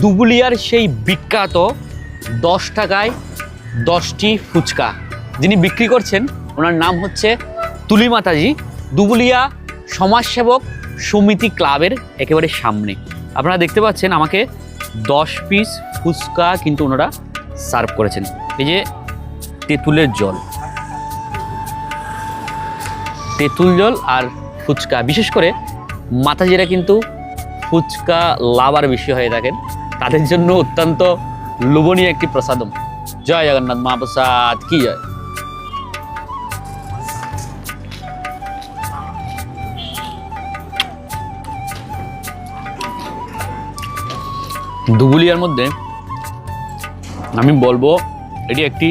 দুবুলিয়ার সেই বিখ্যাত 10 টাকায় 10টি ফুচকা যিনি বিক্রি করছেন ওনার নাম হচ্ছে তুলি মাতাজি, দুবুলিয়া সমাজসেবক সমিতি ক্লাবের একেবারে সামনে। আপনারা দেখতে পাচ্ছেন আমাকে 10 পিস ফুচকা কিন্তু ওনারা সার্ভ করেছেন। এই যে তেঁতুলের জল, তেঁতুল জল আর ফুচকা, বিশেষ করে মাতাজিরা কিন্তু ফুচকা লাভার বেশি হয়ে থাকেন, তাদের জন্য অত্যন্ত লোভনীয় একটি প্রসাদম। জয় জগন্নাথ মহাপ্রসাদ কি জয়। দুবুলিয়ার মধ্যে আমি বলবো এটি একটি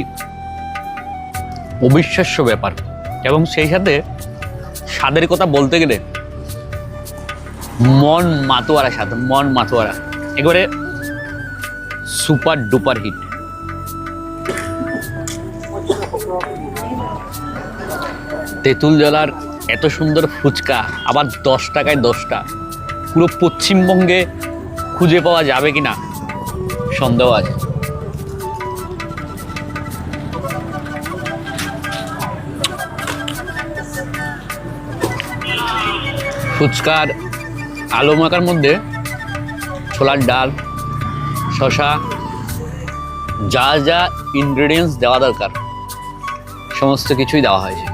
অবিশ্বাস্য ব্যাপার, এবং সেই সাথে স্বাদের কথা বলতে গেলে মন মাতোয়ারা স্বাদ, মন মাতোয়ারা, একেবারে সুপার ডুপার হিট। তেঁতুল জলার এত সুন্দর ফুচকা আবার 10 টাকায় 10টা, পুরো পশ্চিমবঙ্গে খুঁজে পাওয়া যাবে কিনা সন্দেহ আছে। ফুচকার আলু মাখার মধ্যে ছোলার ডাল, শসা, যা যা ইনগ্রেডিয়েন্টস দেওয়া দরকার সমস্ত কিছুই দেওয়া হয়েছে।